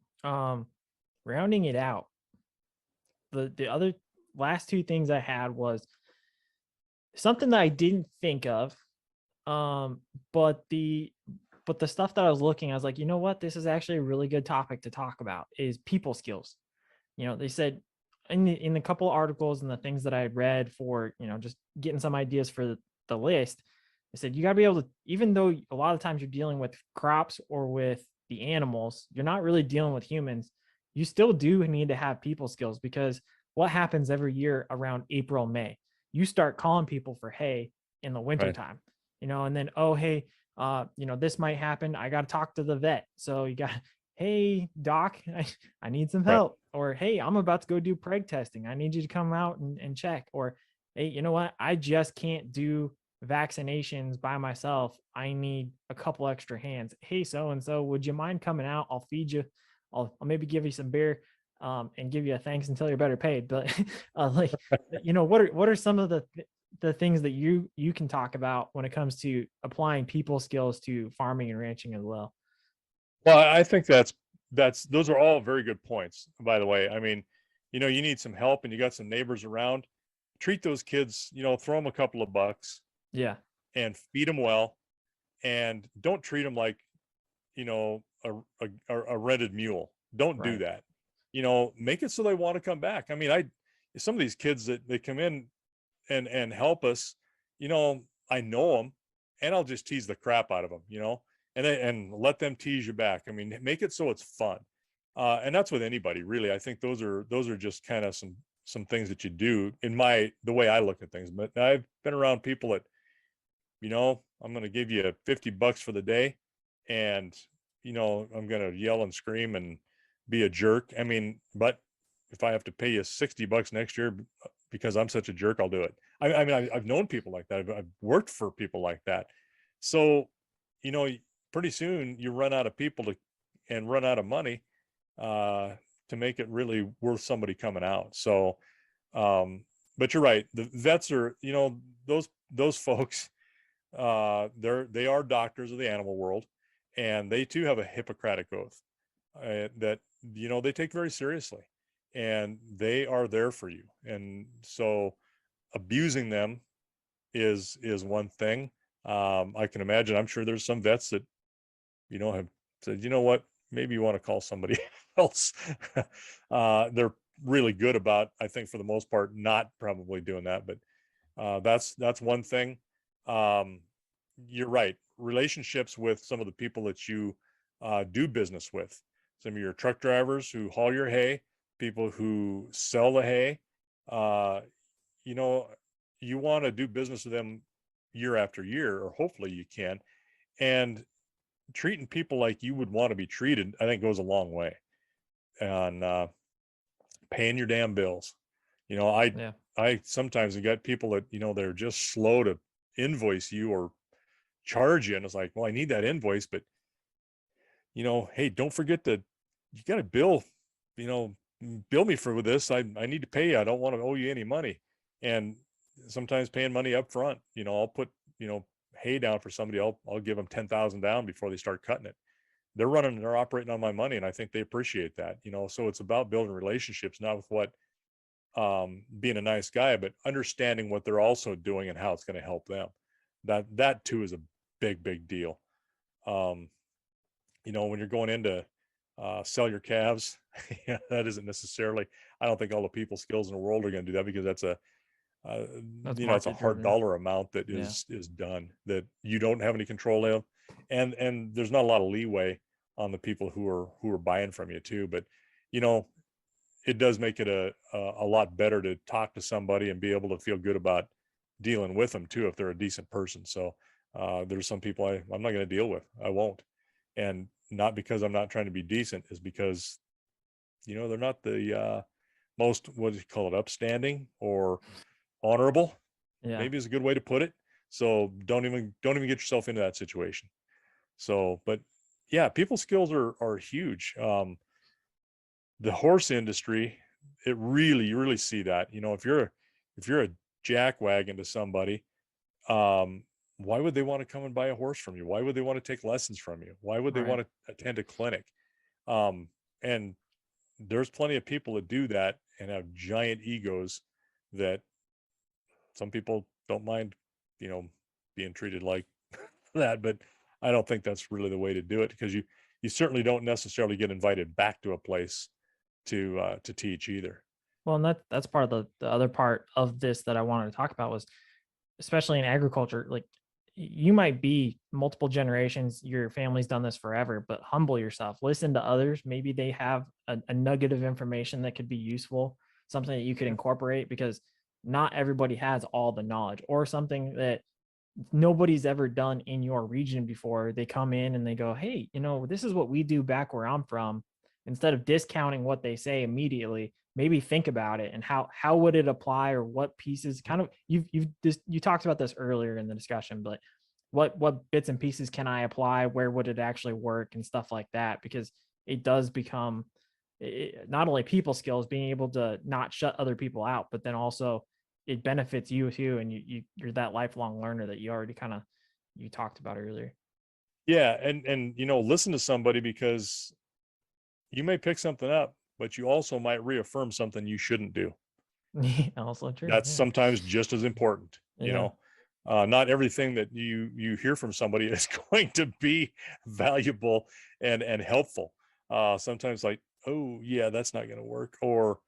S1: Rounding it out, the other last two things I had was something that I didn't think of. But the stuff that I was looking, I was like, you know what? This is actually a really good topic to talk about is people skills. They said in the couple articles and the things that I read for, just getting some ideas for the list, I said you got to be able to, even though a lot of times you're dealing with crops or with the animals, you're not really dealing with humans. You still do need to have people skills, because what happens every year around April, May, you start calling people for hay in the
S2: Right.
S1: wintertime, and then, oh, hey, this might happen. I got to talk to the vet. So you got, hey, doc, I need some
S2: Right.
S1: help. Or, hey, I'm about to go do preg testing. I need you to come out and check. Or, hey, you know what? I just can't do vaccinations by myself. I need a couple extra hands. Hey, so and so, would you mind coming out? I'll feed you. I'll maybe give you some beer, and give you a thanks until you're better paid. But like, what are some of the things that you can talk about when it comes to applying people skills to farming and ranching as well?
S2: Well, I think those are all very good points, by the way. I mean, you need some help and you got some neighbors around. Treat those kids, throw them a couple of bucks
S1: Yeah.
S2: and feed them well, and don't treat them like, a rented mule. Don't do
S1: Right.
S2: that. Make it so they want to come back. I mean, some of these kids that they come in and help us, I know them, and I'll just tease the crap out of them, and let them tease you back. I mean, make it so it's fun. And that's with anybody, really. I think those are just kind of some things that you do in the way I look at things. But I've been around people that, I'm going to give you $50 for the day, and I'm going to yell and scream and be a jerk. I mean, but if I have to pay you $60 next year because I'm such a jerk, I'll do it. I mean, I've known people like that. I've worked for people like that. So, you know, pretty soon you run out of people and run out of money uh, to make it really worth somebody coming out. So, but you're right. The vets are, those folks, they are doctors of the animal world, and they too have a Hippocratic oath that they take very seriously, and they are there for you. And so abusing them is one thing. I can imagine, I'm sure there's some vets that have said, what, maybe you want to call somebody else. They're really good about, I think, for the most part, not probably doing that. But that's one thing. um, you're right. Relationships with some of the people that you do business with, some of your truck drivers who haul your hay, people who sell the hay, uh, you know, you want to do business with them year after year, or hopefully you can. And treating people like you would want to be treated, I think, goes a long way. And paying your damn bills. You know, I
S1: Yeah.
S2: I sometimes have got people that, they're just slow to invoice you or charge you. And it's like, well, I need that invoice, but hey, don't forget to, you got to you know, bill me for this. I need to pay you. I don't want to owe you any money. And sometimes paying money up front, I'll put, hay down for somebody. I'll give them 10,000 down before they start cutting it. They're operating on my money. And I think they appreciate that, so it's about building relationships, not with what, being a nice guy, but understanding what they're also doing and how it's going to help them. That too is a big deal. Um, when you're going into sell your calves, that isn't necessarily, I don't think all the people skills in the world are going to do that, because that's uh,
S1: That's
S2: it's a
S1: market
S2: hard
S1: driven.
S2: dollar amount that
S1: Yeah.
S2: is done that you don't have any control of. And there's not a lot of leeway on the people who are buying from you too. But, you know, it does make it a lot better to talk to somebody and be able to feel good about dealing with them too, if they're a decent person. So there's some people I'm not going to deal with. I won't. And not because I'm not trying to be decent, is because, they're not the most, what do you call it, upstanding or honorable,
S1: Yeah.
S2: maybe is a good way to put it. So don't even get yourself into that situation. So, but yeah, people skills are huge. The horse industry, you really see that. If you're a jackwagon to somebody, um, why would they want to come and buy a horse from you? Why would they want to take lessons from you? Why would they
S1: Right.
S2: want to attend a clinic? And there's plenty of people that do that and have giant egos that some people don't mind, you know, being treated like that. But I don't think that's really the way to do it, because you certainly don't necessarily get invited back to a place to teach either.
S1: Well, and that's part of the other part of this that I wanted to talk about was, especially in agriculture, like you might be multiple generations, your family's done this forever, but humble yourself, listen to others. Maybe they have a nugget of information that could be useful, something that you could
S2: Yeah.
S1: incorporate, because not everybody has all the knowledge, or something that nobody's ever done in your region before. They come in and they go, hey, this is what we do back where I'm from. Instead of discounting what they say immediately, maybe think about it, and how would it apply, or what pieces, kind of, you talked about this earlier in the discussion, but what bits and pieces can I apply, where would it actually work, and stuff like that, because it does become, not only people skills, being able to not shut other people out, but then also it benefits you too, and you're that lifelong learner that you already kind of, you talked about earlier.
S2: Yeah, and listen to somebody, because you may pick something up, but you also might reaffirm something you shouldn't do.
S1: Also true.
S2: That's
S1: Yeah.
S2: sometimes just as important.
S1: Yeah.
S2: Not everything that you hear from somebody is going to be valuable and helpful. Sometimes, like, oh yeah, that's not going to work, or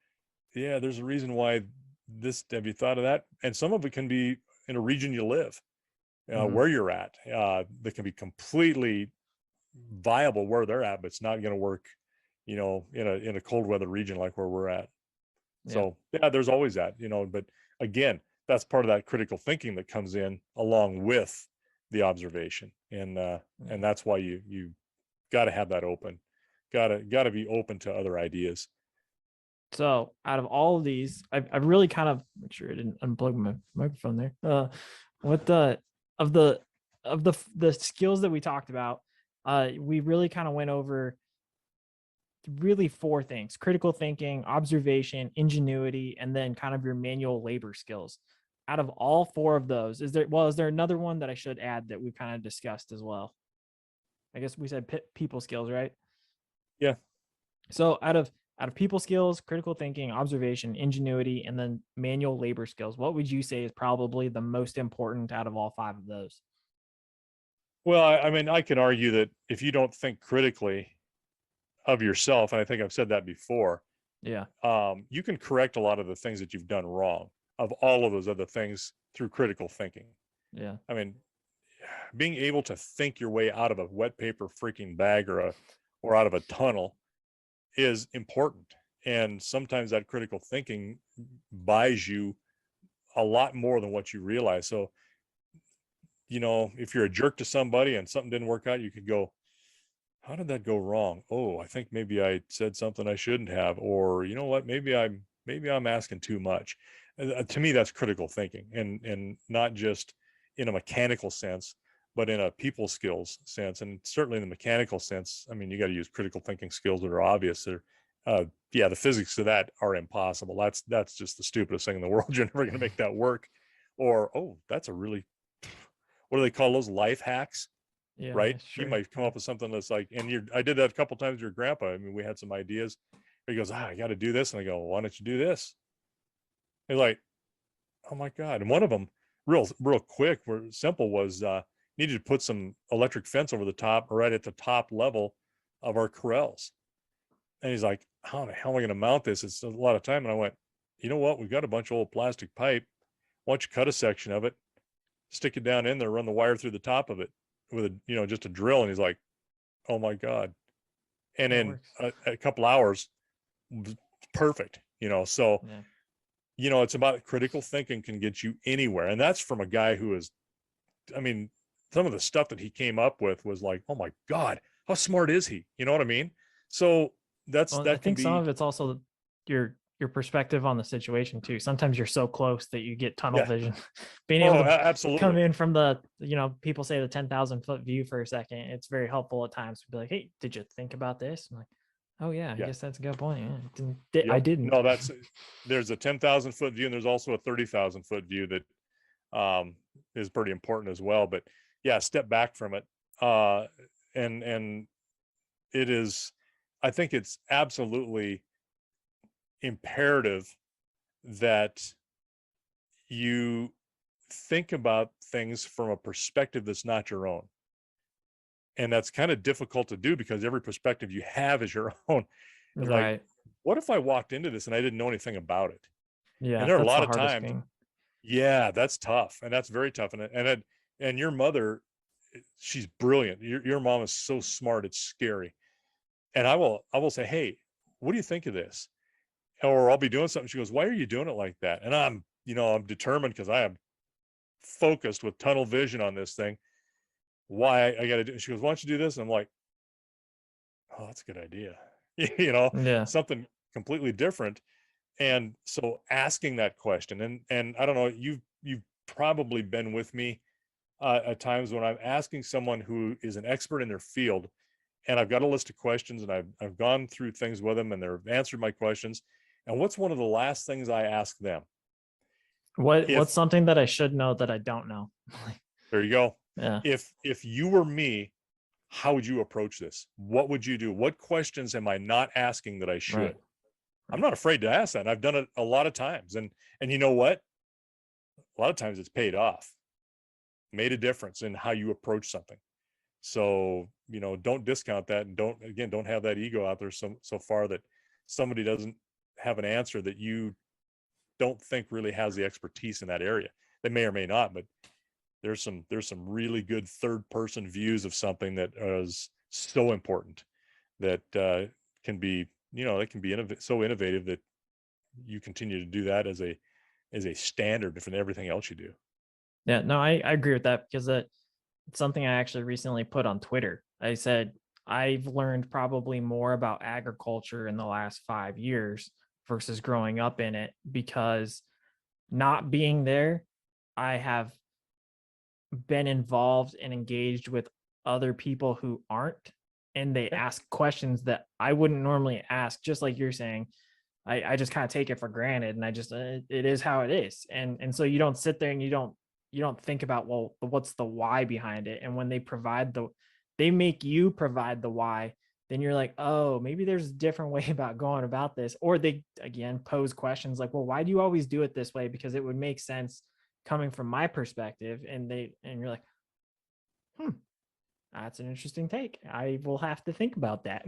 S2: yeah, there's a reason why this. Have you thought of that? And some of it can be in a region you live,
S1: Mhm.
S2: where you're at. That can be completely viable where they're at, but it's not going to work, in a cold weather region like where we're at.
S1: Yeah.
S2: So yeah, there's always that, but again, that's part of that critical thinking that comes in along with the observation. And
S1: Yeah.
S2: that's why you got to have that open, got to be open to other ideas.
S1: So out of all of these, I've really kind of, make sure I didn't unplug my microphone there. What the of the the skills that we talked about, we really kind of went over really four things: critical thinking, observation, ingenuity, and then kind of your manual labor skills. Out of all four of those, is there another one that I should add that we kind of discussed as well? I guess we said people skills, right?
S2: Yeah.
S1: So out of people skills, critical thinking, observation, ingenuity, and then manual labor skills, what would you say is probably the most important out of all five of those?
S2: Well, I mean, I can argue that if you don't think critically of yourself, and I think I've said that before,
S1: Yeah.
S2: you can correct a lot of the things that you've done wrong of all of those other things through critical thinking.
S1: Yeah.
S2: I mean, being able to think your way out of a wet paper freaking bag or out of a tunnel is important. And sometimes that critical thinking buys you a lot more than what you realize. So, if you're a jerk to somebody and something didn't work out, you could go, how did that go wrong? Oh, I think maybe I said something I shouldn't have, or you know what, maybe I'm asking too much. To me, that's critical thinking, and not just in a mechanical sense, but in a people skills sense, and certainly in the mechanical sense. I mean, you got to use critical thinking skills that are obvious. Yeah, the physics of that are impossible. That's just the stupidest thing in the world. You're never going to make that work. Or oh, that's a really, what do they call those, life hacks?
S1: Yeah.
S2: Right? You
S1: Sure.
S2: might come up with something that's like, and I did that a couple times with your grandpa. I mean, we had some ideas. He goes, I got to do this. And I go, well, why don't you do this? He's like, oh my God. And one of them, real quick, simple, was needed to put some electric fence over the top, right at the top level of our corrals. And he's like, how the hell am I going to mount this? It's a lot of time. And I went, you know what? We've got a bunch of old plastic pipe. Why don't you cut a section of it, stick it down in there, run the wire through the top of it with just a drill. And he's like, oh my God. And
S1: That
S2: in
S1: works.
S2: a couple hours, perfect. So
S1: Yeah.
S2: it's about critical thinking can get you anywhere, and that's from a guy who is, I mean, some of the stuff that he came up with was like, oh my God, how smart is he? You know what I mean? So
S1: Well, I
S2: that can
S1: think some
S2: be.
S1: of it's also your perspective on the situation too. Sometimes you're so close that you get tunnel
S2: Yeah.
S1: vision. Being able
S2: Oh,
S1: to come
S2: absolutely.
S1: in from the, people say the 10,000 foot view for a second. It's very helpful at times to be like, hey, did you think about this? I'm like, oh yeah, I
S2: Yeah.
S1: guess that's a good point. Yeah, I
S2: Yep.
S1: didn't.
S2: No, there's a 10,000 foot view, and there's also a 30,000 foot view that is pretty important as well. But yeah, step back from it. And it is, I think it's absolutely imperative that you think about things from a perspective that's not your own. And that's kind of difficult to do because every perspective you have is your own. Like,
S1: Right.
S2: what if I walked into this and I didn't know anything about it? And
S1: Yeah,
S2: there are a
S1: that's
S2: lot
S1: the
S2: of
S1: hardest
S2: times,
S1: thing.
S2: yeah, that's tough. And that's very tough. And your mother, she's brilliant. Your mom is so smart. It's scary. And I will say, hey, what do you think of this? Or I'll be doing something. She goes, why are you doing it like that? And I'm determined because I am focused with tunnel vision on this thing. Why I got to do. She goes, why don't you do this? And I'm like, oh, that's a good idea.
S1: Yeah.
S2: Something completely different. And so asking that question, and I don't know, you've probably been with me at times when I'm asking someone who is an expert in their field, and I've got a list of questions, and I've gone through things with them, and they've answered my questions. And what's one of the last things I ask them?
S1: What's
S2: If
S1: something that I should know that I don't know?
S2: There you go.
S1: Yeah.
S2: If you were me, how would you approach this? What would you do? What questions am I not asking that I
S1: Right.
S2: should? I'm not afraid to ask that. And I've done it a lot of times. And you know what? A lot of times it's paid off, made a difference in how you approach something. So, don't discount that, and don't have that ego out there so far that somebody doesn't have an answer that you don't think really has the expertise in that area. They may or may not, but there's some really good third person views of something that is so important that can be, it can be so innovative that you continue to do that as a standard for everything else you do.
S1: Yeah, no, I agree with that because it's something I actually recently put on Twitter. I said I've learned probably more about agriculture in the last 5 years versus growing up in it, because not being there, I have been involved and engaged with other people who aren't, and they
S2: Yeah,
S1: ask questions that I wouldn't normally ask, just like you're saying. I just kind of take it for granted, and I just it is how it is. And so you don't sit there and you don't think about, well, what's the why behind it. And when they make you provide the why, then you're like, oh, maybe there's a different way about going about this. Or they again pose questions like, well, why do you always do it this way? Because it would make sense coming from my perspective. And you're like, hmm, that's an interesting take. I will have to think about that.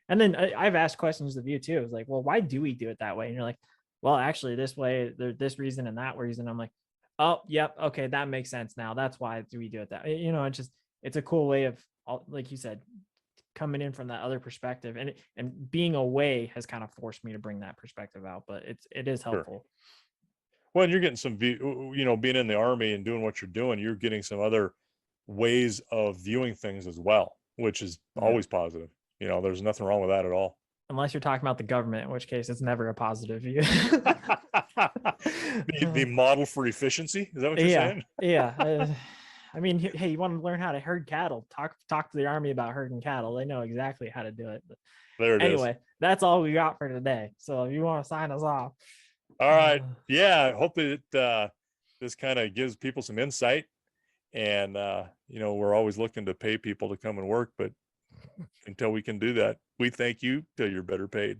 S1: And then I've asked questions of you too. It's like, well, why do we do it that way? And you're like, well, actually, this way, there's this reason and that reason. I'm like, oh, yep, okay, that makes sense now. That's why do we do it that way? It's a cool way of, like you said, coming in from that other perspective, and being away has kind of forced me to bring that perspective out. But it is
S2: sure.
S1: helpful.
S2: Well, and you're getting some view, being in the Army and doing what you're doing, you're getting some other ways of viewing things as well, which is
S1: Yeah.
S2: always positive. There's nothing wrong with that at all.
S1: Unless you're talking about the government, in which case it's never a positive view.
S2: The model for efficiency, is that what you're
S1: Yeah,
S2: saying?
S1: yeah. I mean, hey, you want to learn how to herd cattle? Talk to the Army about herding cattle. They know exactly how to do it. But
S2: There it is.
S1: anyway, that's all we got for today. So if you want to sign us off,
S2: All right. Yeah, I hope that this kind of gives people some insight. And we're always looking to pay people to come and work, but until we can do that, we thank you till you're better paid.